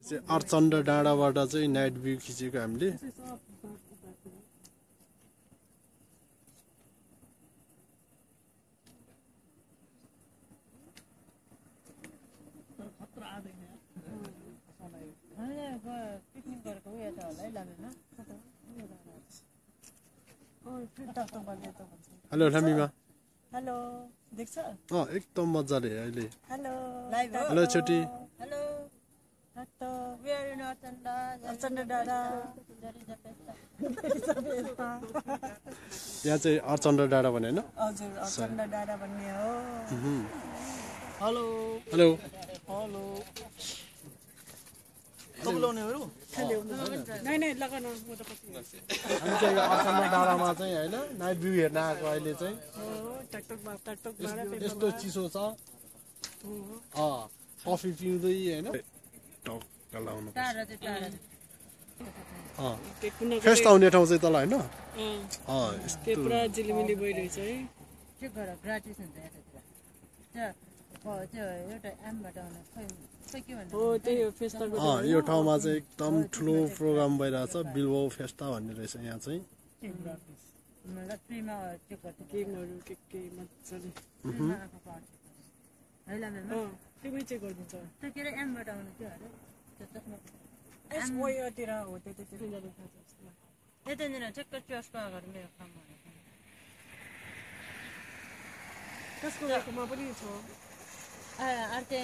चाहिँ अर्चण्ड डाँडाबाट चाहिँ नाइट भ्यू खिचेको हामीले। हेलो लामिमा। हेलो देख्छ? एकदम मजाले अहिले। हेलो हेलो छोटी। हेलो अर्चण्ड डाँडा। यहाँ चाहिँ अर्चण्ड डाँडा भने हैन? हजुर अर्चण्ड डाँडा भन्ने हो। हेलो हेलो हेलो तपाईँलाउनेहरु नै लगाउनु म त पछि। हामी चाहिँ अर्चण्ड डाँडामा चाहिँ हैन नाइट भ्यू हेर्न आएको अहिले चाहिँ। यस्तो चिसो छ। कफी पिउँदै हैन टक्क लाउनु। फेस्ट आउने ठाउँ चाहिँ तल हैन? त्यो पुरा जिलिमिली भइरहेछ है। त्यो गर ग्राटिस हुन्छ यतातिर। त्यो एउटा एमबाट आउन खोइ के भन्नु? हो त्यही हो फेस्टाको। यो ठाउँमा चाहिँ एकदम ठुलो प्रोग्राम भइरहेछ बिल्बो फेस्टा भन्ने रहेछ यहाँ चाहिँ। मतलब फ्रीमा चेक गर्छ गेमहरु के मज्जाले। हैला मेम फ्रीमै चेक गरिदिन्छ। त्यो के रे एमबाट आउनु त्यो अरे त्यो चस्मा एस ओयोतिर हो त्यतिर। यतानिर चेक चस्मा गरेर मेरो काम गर्नु। त्यसको बारेमा पनि छ। आर्ते